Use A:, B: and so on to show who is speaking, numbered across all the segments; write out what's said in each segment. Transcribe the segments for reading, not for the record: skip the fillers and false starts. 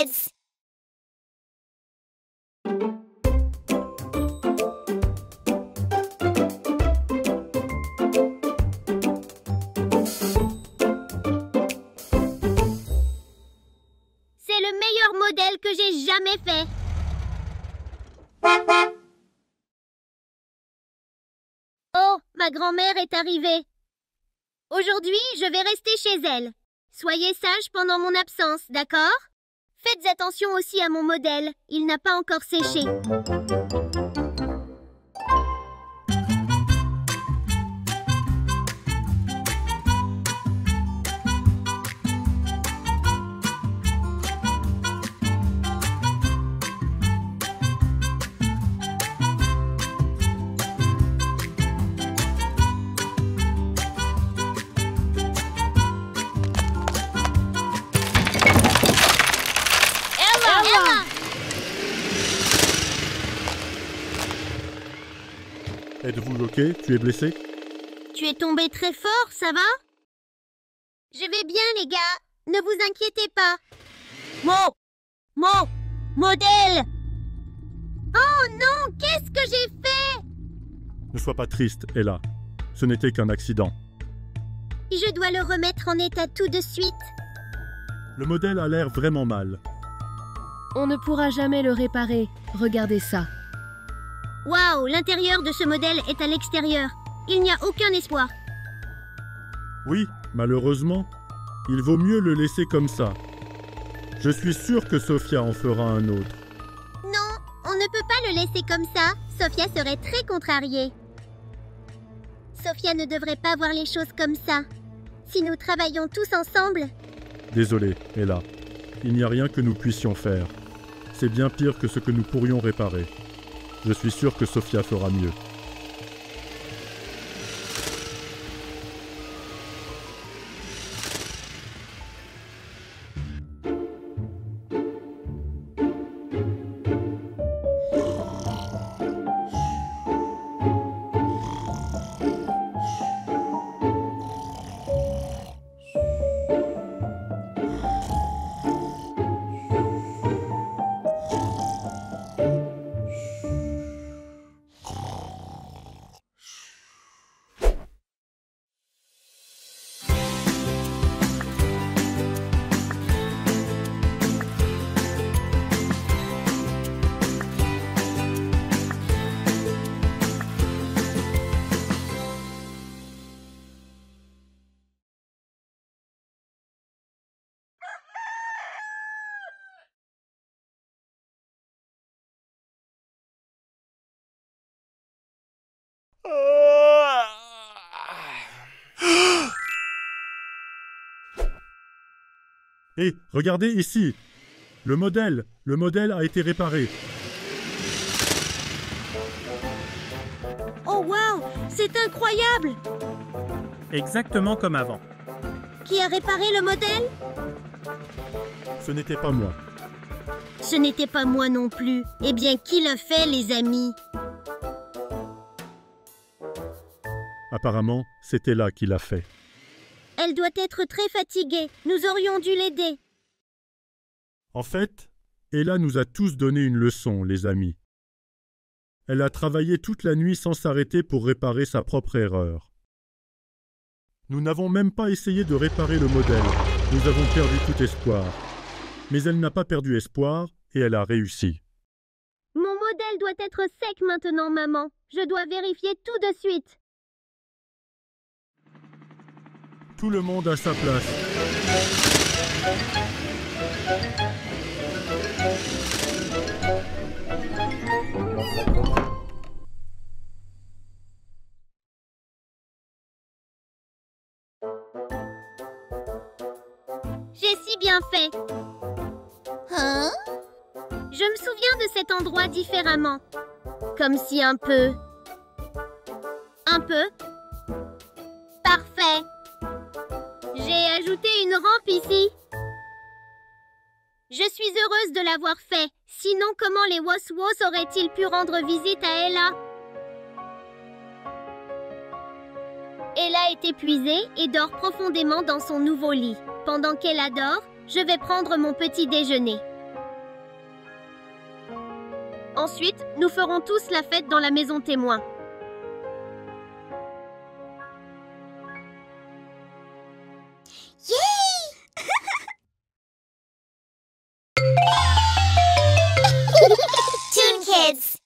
A: l'aise.
B: C'est le meilleur modèle que j'ai jamais fait. Oh, ma grand-mère est arrivée. Aujourd'hui, je vais rester chez elle. Soyez sages pendant mon absence, d'accord? Faites attention aussi à mon modèle. Il n'a pas encore séché.
C: Êtes-vous OK? Tu es blessé?
B: Tu es tombé très fort, ça va? Je vais bien, les gars. Ne vous inquiétez pas. Modèle! Oh non, qu'est-ce que j'ai fait?
C: Ne sois pas triste, Ella. Ce n'était qu'un accident.
B: Je dois le remettre en état tout de suite.
C: Le modèle a l'air vraiment mal.
D: On ne pourra jamais le réparer. Regardez ça.
B: Waouh, l'intérieur de ce modèle est à l'extérieur. Il n'y a aucun espoir.
C: Oui, malheureusement, il vaut mieux le laisser comme ça. Je suis sûr que Sophia en fera un autre.
B: Non, on ne peut pas le laisser comme ça. Sophia serait très contrariée. Sophia ne devrait pas voir les choses comme ça. Si nous travaillons tous ensemble...
C: Désolé, Ella. Il n'y a rien que nous puissions faire. C'est bien pire que ce que nous pourrions réparer. Je suis sûr que Sophia fera mieux. Hé, regardez ici! Le modèle a été réparé.
B: Oh waouh, c'est incroyable!
E: Exactement comme avant.
B: Qui a réparé le modèle?
C: Ce n'était pas moi.
B: Ce n'était pas moi non plus. Eh bien, qui l'a fait, les amis?
C: Apparemment, c'est Ella qui l'a fait.
B: Elle doit être très fatiguée. Nous aurions dû l'aider.
C: En fait, Ella nous a tous donné une leçon, les amis. Elle a travaillé toute la nuit sans s'arrêter pour réparer sa propre erreur. Nous n'avons même pas essayé de réparer le modèle. Nous avons perdu tout espoir. Mais elle n'a pas perdu espoir et elle a réussi.
B: Mon modèle doit être sec maintenant, maman. Je dois vérifier tout de suite.
C: Tout le monde a sa place.
B: J'ai si bien fait.
A: Hein?
B: Je me souviens de cet endroit différemment. Comme si un peu... Un peu? Parfait. J'ai ajouté une rampe ici. Je suis heureuse de l'avoir fait. Sinon, comment les Wos-Wos auraient-ils pu rendre visite à Ella? Ella est épuisée et dort profondément dans son nouveau lit. Pendant qu'Ella dort, je vais prendre mon petit déjeuner. Ensuite, nous ferons tous la fête dans la maison témoin.
A: Toon Kids.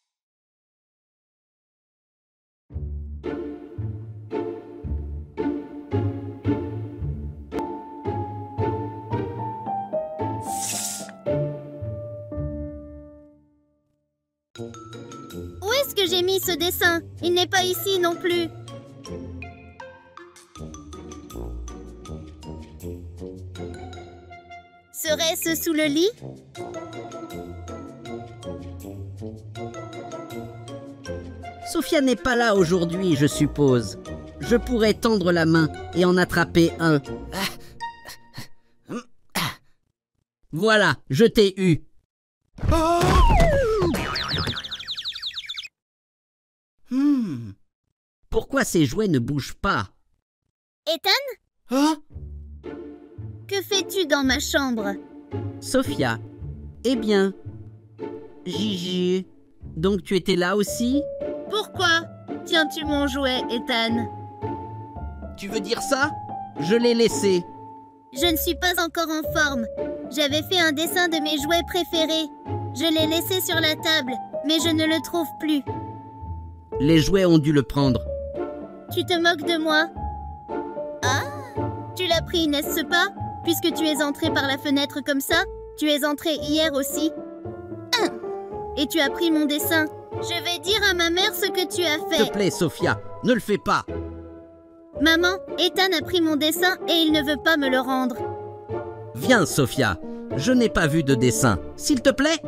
B: Où est-ce que j'ai mis ce dessin? Il n'est pas ici non plus. Serait-ce sous le lit?
F: Sophia n'est pas là aujourd'hui, je suppose. Je pourrais tendre la main et en attraper un. Voilà, je t'ai eu. Pourquoi ces jouets ne bougent pas?
B: Ethan? Que fais-tu dans ma chambre?
F: Sophia. Eh bien. Gigi. Donc tu étais là aussi?
B: Pourquoi tiens-tu mon jouet, Ethan?
F: Tu veux dire ça? Je l'ai laissé.
B: Je ne suis pas encore en forme. J'avais fait un dessin de mes jouets préférés. Je l'ai laissé sur la table, mais je ne le trouve plus.
F: Les jouets ont dû le prendre.
B: Tu te moques de moi? Ah, tu l'as pris, n'est-ce pas? Puisque tu es entré par la fenêtre comme ça, tu es entré hier aussi. Et tu as pris mon dessin. Je vais dire à ma mère ce que tu as
F: S'il te
B: fait.
F: plaît, Sophia, ne le fais pas.
B: Maman, Ethan a pris mon dessin et il ne veut pas me le rendre.
F: Viens, Sophia. Je n'ai pas vu de dessin. S'il te plaît.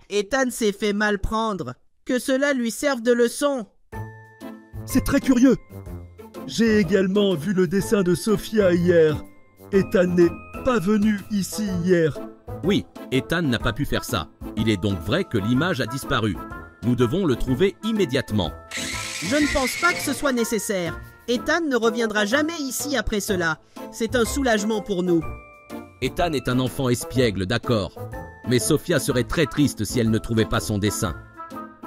F: Ethan s'est fait mal prendre. Que cela lui serve de leçon.
C: C'est très curieux. J'ai également vu le dessin de Sophia hier. Ethan n'est pas venu ici hier.
G: Oui, Ethan n'a pas pu faire ça. Il est donc vrai que l'image a disparu. Nous devons le trouver immédiatement.
F: Je ne pense pas que ce soit nécessaire. Ethan ne reviendra jamais ici après cela. C'est un soulagement pour nous.
G: Ethan est un enfant espiègle, d'accord. Mais Sophia serait très triste si elle ne trouvait pas son dessin.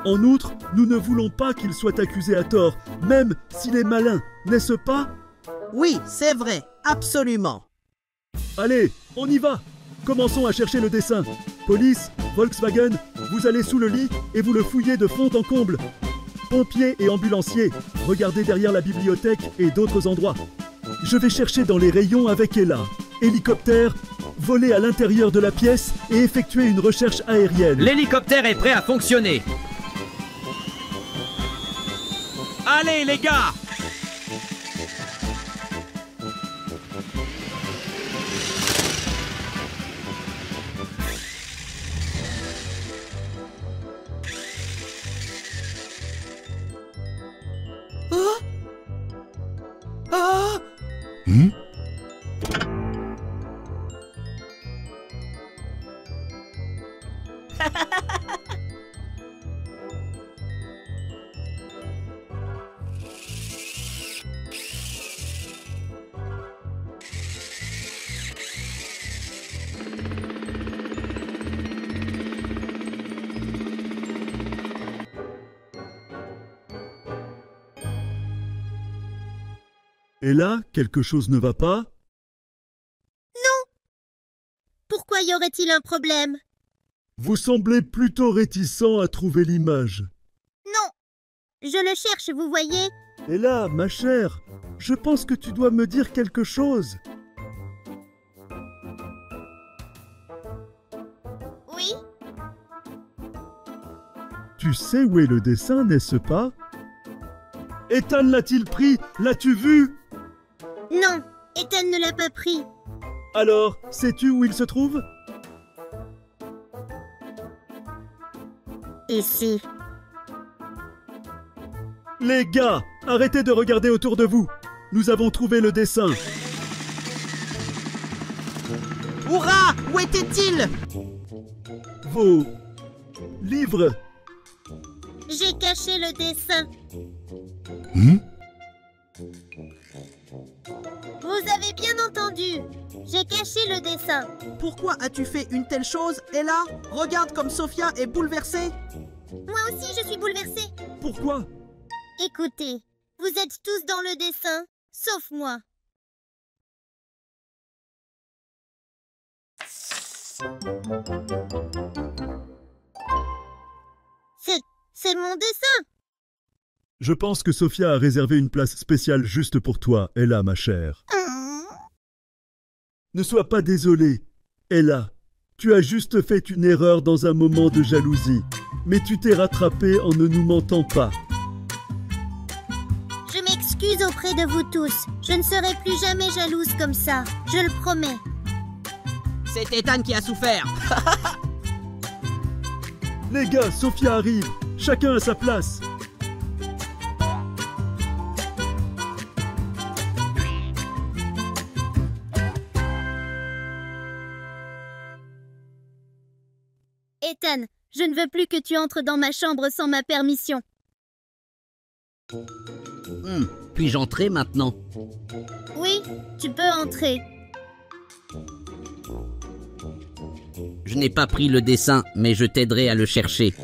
C: En outre, nous ne voulons pas qu'il soit accusé à tort, même s'il est malin, n'est-ce pas?
F: Oui, c'est vrai, absolument.
C: Allez, on y va. Commençons à chercher le dessin. Police, Volkswagen, vous allez sous le lit et vous le fouillez de fond en comble. Pompiers et ambulanciers, regardez derrière la bibliothèque et d'autres endroits. Je vais chercher dans les rayons avec Ella. Hélicoptère, voler à l'intérieur de la pièce et effectuer une recherche aérienne.
H: L'hélicoptère est prêt à fonctionner. Allez les gars!
C: Et là, quelque chose ne va pas?
B: Pourquoi y aurait-il un problème?
C: Vous semblez plutôt réticent à trouver l'image.
B: Non, je le cherche, vous voyez.
C: Et là, ma chère, je pense que tu dois me dire quelque chose.
B: Oui,
C: Tu sais où est le dessin, n'est-ce pas? Ethan l'a-t-il pris? L'as-tu vu?
B: non, Ethan ne l'a pas pris.
C: Alors, sais-tu où il se trouve?
B: Ici.
C: Les gars, arrêtez de regarder autour de vous. Nous avons trouvé le dessin.
F: Hurrah! Où était-il?
C: Vos livres.
B: J'ai caché le dessin. Vous avez bien entendu. J'ai caché le dessin.
I: Pourquoi as-tu fait une telle chose, Ella? Regarde comme Sophia est bouleversée.
B: Moi aussi, je suis bouleversée.
C: Pourquoi?
B: Écoutez, vous êtes tous dans le dessin, sauf moi. C'est mon dessin.
C: Je pense que Sophia a réservé une place spéciale juste pour toi, Ella, ma chère. Ne sois pas désolée, Ella. Tu as juste fait une erreur dans un moment de jalousie, mais tu t'es rattrapée en ne nous mentant pas.
B: Je m'excuse auprès de vous tous. Je ne serai plus jamais jalouse comme ça. Je le promets.
F: C'est Ethan qui a souffert.
C: Les gars, Sophia arrive. Chacun à sa place.
B: Ethan, je ne veux plus que tu entres dans ma chambre sans ma permission.
F: Puis-je entrer maintenant?
B: Oui, tu peux entrer.
F: Je n'ai pas pris le dessin, mais je t'aiderai à le chercher.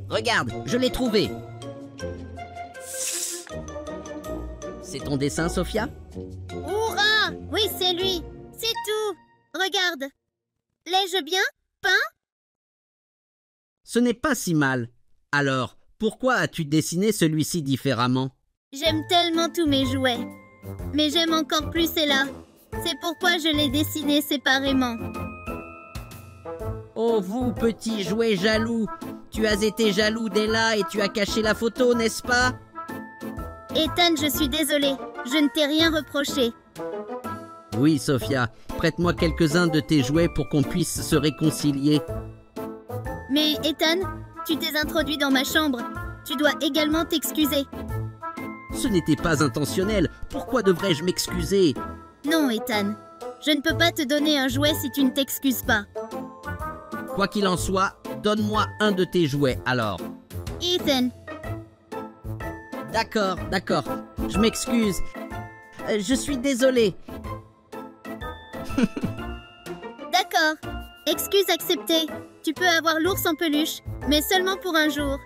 F: Regarde, je l'ai trouvé. C'est ton dessin, Sophia?
B: Hourra! Oui, c'est lui. C'est tout. Regarde. L'ai-je bien peint?
F: Ce n'est pas si mal. Alors, pourquoi as-tu dessiné celui-ci différemment?
B: J'aime tellement tous mes jouets. Mais j'aime encore plus Ella. C'est pourquoi je l'ai dessiné séparément.
F: Oh, vous, petit jouet jaloux! Tu as été jaloux d'Ella et tu as caché la photo, n'est-ce pas?
B: Ethan, je suis désolée. Je ne t'ai rien reproché.
F: Oui, Sophia. Prête-moi quelques-uns de tes jouets pour qu'on puisse se réconcilier.
B: Mais Ethan, tu t'es introduit dans ma chambre. Tu dois également t'excuser.
F: Ce n'était pas intentionnel. Pourquoi devrais-je m'excuser?
B: Non, Ethan. Je ne peux pas te donner un jouet si tu ne t'excuses pas.
F: Quoi qu'il en soit, donne-moi un de tes jouets, alors.
B: Ethan.
F: D'accord, d'accord. Je m'excuse. Je suis désolé.
B: D'accord. Excuse acceptée. Tu peux avoir l'ours en peluche, mais seulement pour un jour.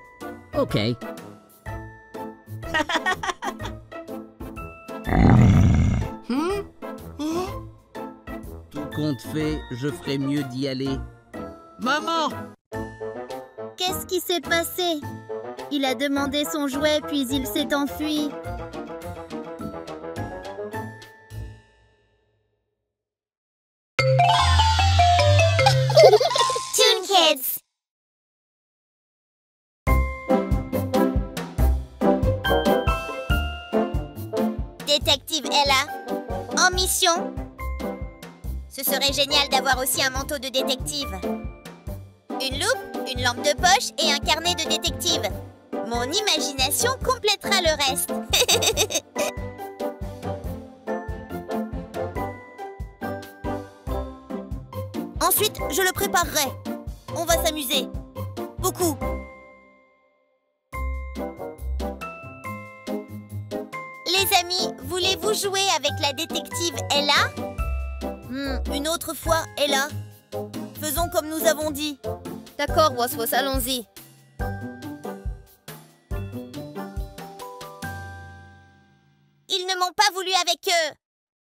F: Ok. Tout compte fait, je ferais mieux d'y aller. Maman!
B: Qu'est-ce qui s'est passé? Il a demandé son jouet, puis il s'est enfui. Toon Kids. Détective Ella, en mission. Ce serait génial d'avoir aussi un manteau de détective. Une loupe, une lampe de poche et un carnet de détective. Mon imagination complétera le reste. Ensuite, je le préparerai. On va s'amuser. Beaucoup. Les amis, voulez-vous jouer avec la détective Ella? Une autre fois, Ella. Faisons comme nous avons dit. D'accord, Waswas, allons-y. Ils ne m'ont pas voulu avec eux.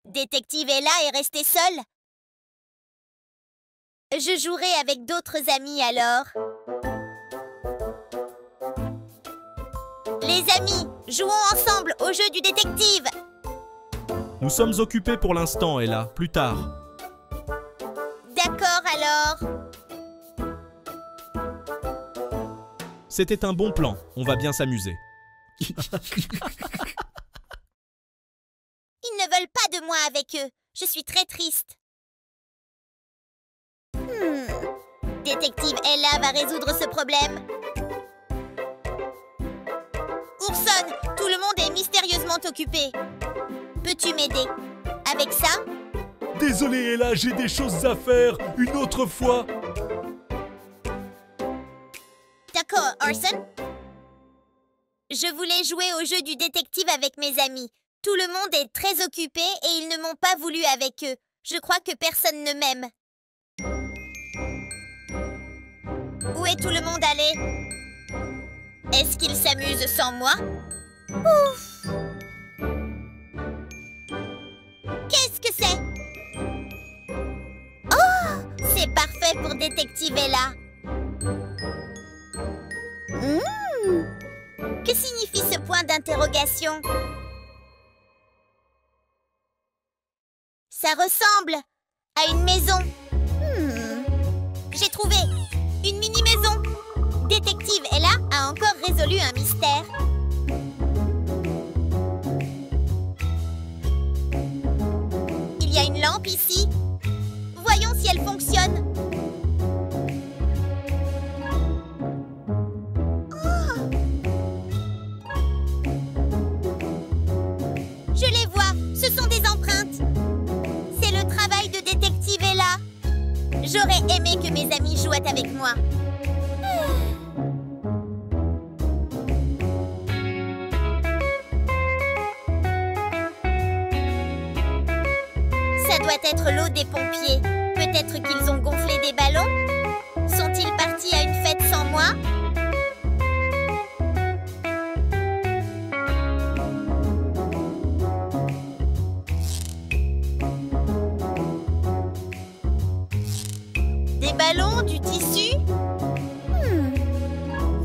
B: Détective Ella est restée seule. Je jouerai avec d'autres amis alors. Les amis, jouons ensemble au jeu du détective.
H: Nous sommes occupés pour l'instant, Ella. Plus tard.
B: D'accord alors.
H: C'était un bon plan. On va bien s'amuser.
B: Ils ne veulent pas de moi avec eux. Je suis très triste. Détective Ella va résoudre ce problème. Ourson, tout le monde est mystérieusement occupé. Peux-tu m'aider? Avec ça?
C: Désolé, Ella, j'ai des choses à faire. Une autre fois.
B: D'accord, Orson. Je voulais jouer au jeu du détective avec mes amis.
A: Tout le monde est très occupé et ils ne m'ont pas voulu avec eux. Je crois que personne ne m'aime. Où est tout le monde allé? Est-ce qu'ils s'amusent sans moi? Ouf! Qu'est-ce que c'est? Oh! C'est parfait pour Détective Ella. Que signifie ce point d'interrogation? Ça ressemble à une maison. J'ai trouvé une mini-maison. Détective Ella a encore résolu un mystère. Il y a une lampe ici. Voyons si elle fonctionne. Je les vois, ce sont des empreintes. C'est le travail de Détective Ella. J'aurais aimé que mes amis jouent avec moi. Ça doit être l'eau des pompiers. Peut-être qu'ils ont gonflé des ballons? Sont-ils partis à une fête sans moi? Des ballons, du tissu?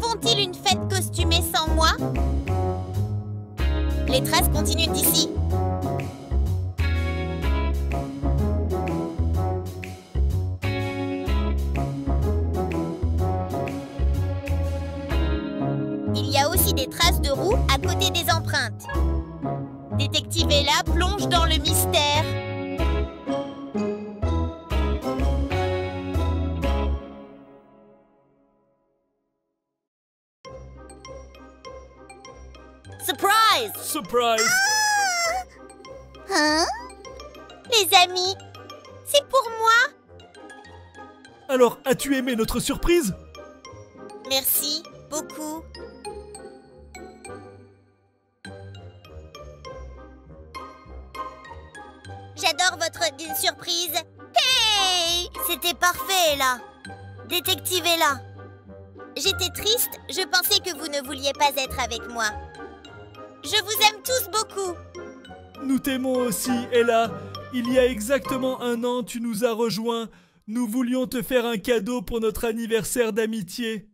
A: Font-ils une fête costumée sans moi? Les traces continuent d'ici. Il y a aussi des traces de roues à côté des empreintes. Détective Ella plonge dans le mystère. Surprise!
H: Surprise!
A: Hein? Les amis, c'est pour moi?
H: Alors, as-tu aimé notre surprise?
A: Merci, beaucoup. J'adore votre surprise. Hey! C'était parfait, Ella. Détective Ella. J'étais triste, je pensais que vous ne vouliez pas être avec moi. Je vous aime tous beaucoup.
H: Nous t'aimons aussi, Ella. Il y a exactement 1 an, tu nous as rejoints. Nous voulions te faire un cadeau pour notre anniversaire d'amitié.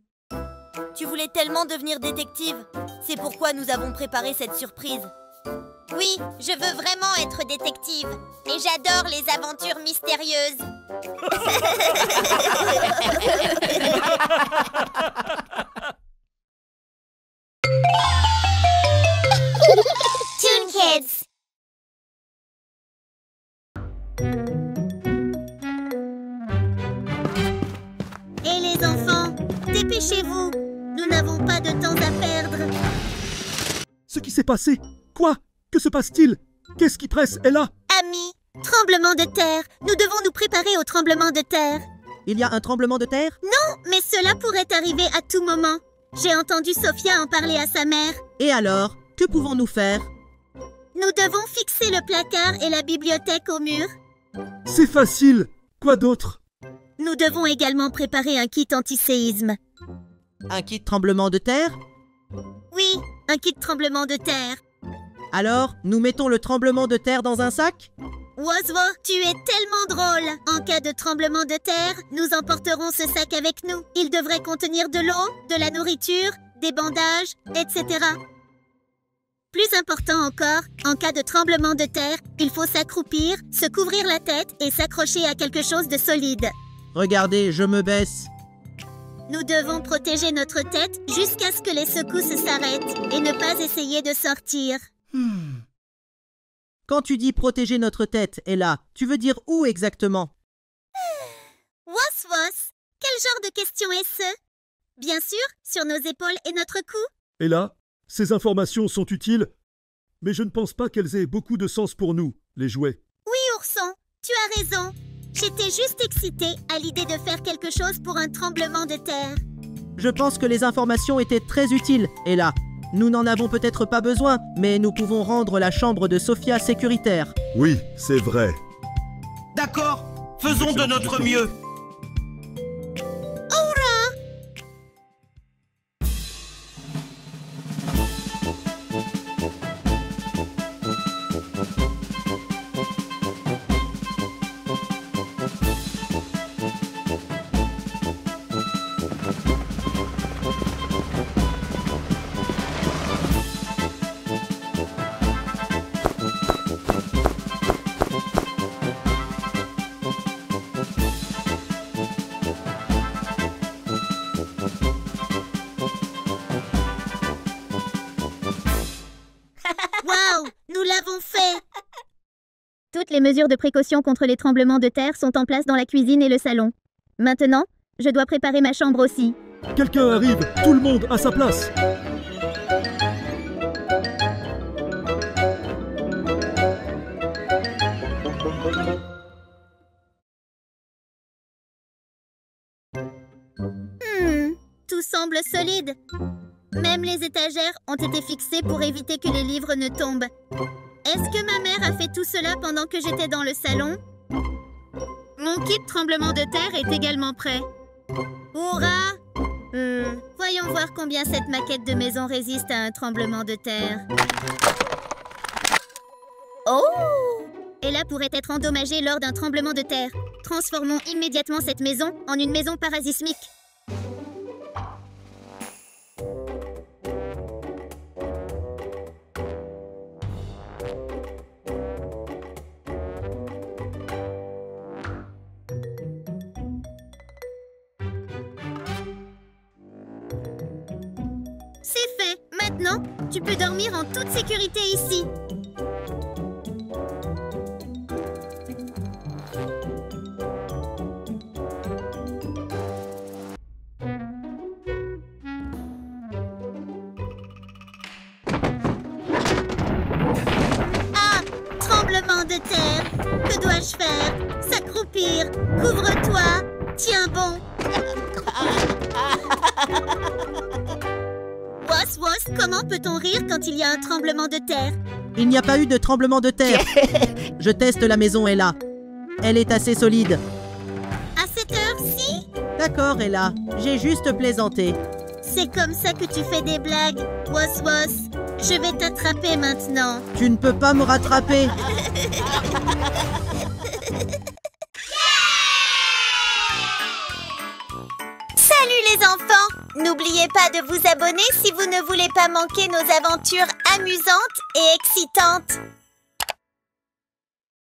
A: Tu voulais tellement devenir détective. C'est pourquoi nous avons préparé cette surprise. Oui, je veux vraiment être détective. Et j'adore les aventures mystérieuses. Toon Kids.
B: Et les enfants, dépêchez-vous. Nous n'avons pas de temps à perdre.
C: Ce qui s'est passé? Quoi? Que se passe-t-il? Qu'est-ce qui presse, Ella?
B: Amis, tremblement de terre. Nous devons nous préparer au tremblement de terre.
I: Il y a un tremblement de terre?
B: Non, mais cela pourrait arriver à tout moment. J'ai entendu Sophia en parler à sa mère.
I: Et alors, que pouvons-nous faire?
B: Nous devons fixer le placard et la bibliothèque au mur.
C: C'est facile! Quoi d'autre?
B: Nous devons également préparer un kit anti-séisme.
I: Un kit tremblement de terre?
B: Oui, un kit tremblement de terre.
I: Alors, nous mettons le tremblement de terre dans un sac?
B: Wozwo, tu es tellement drôle. En cas de tremblement de terre, nous emporterons ce sac avec nous. Il devrait contenir de l'eau, de la nourriture, des bandages, etc. Plus important encore, en cas de tremblement de terre, il faut s'accroupir, se couvrir la tête et s'accrocher à quelque chose de solide.
I: Regardez, je me baisse.
B: Nous devons protéger notre tête jusqu'à ce que les secousses s'arrêtent et ne pas essayer de sortir.
I: Quand tu dis protéger notre tête, Ella, tu veux dire où exactement?
B: Wos, quel genre de question est-ce? Bien sûr, sur nos épaules et notre cou.
C: Ella, ces informations sont utiles, mais je ne pense pas qu'elles aient beaucoup de sens pour nous, les jouets.
B: Oui, ourson, tu as raison. J'étais juste excitée à l'idée de faire quelque chose pour un tremblement de terre.
I: Je pense que les informations étaient très utiles, Ella. Nous n'en avons peut-être pas besoin, mais nous pouvons rendre la chambre de Sophia sécuritaire.
J: Oui, c'est vrai.
K: D'accord, faisons de notre mieux.
A: Waouh, nous l'avons fait!
B: Toutes les mesures de précaution contre les tremblements de terre sont en place dans la cuisine et le salon. Maintenant, je dois préparer ma chambre aussi.
H: Quelqu'un arrive, tout le monde à sa place.
B: Tout semble solide. Même les étagères ont été fixées pour éviter que les livres ne tombent. Est-ce que ma mère a fait tout cela pendant que j'étais dans le salon? Mon kit tremblement de terre est également prêt. Hourra! Voyons voir combien cette maquette de maison résiste à un tremblement de terre.
A: Oh!
B: Ella pourrait être endommagée lors d'un tremblement de terre. Transformons immédiatement cette maison en une maison parasismique. C'est fait. Maintenant, tu peux dormir en toute sécurité ici.
A: Ah! Tremblement de terre! Que dois-je faire? S'accroupir! Couvre-toi! Tiens bon!
B: Was, comment peut-on rire quand il y a un tremblement de terre?
I: Il n'y a pas eu de tremblement de terre. Je teste la maison Ella. Elle est assez solide.
B: À cette heure-ci?
I: D'accord Ella, j'ai juste plaisanté.
B: C'est comme ça que tu fais des blagues, Was. Je vais t'attraper maintenant.
I: Tu ne peux pas me rattraper.
A: Salut les enfants! N'oubliez pas de vous abonner si vous ne voulez pas manquer nos aventures amusantes et excitantes.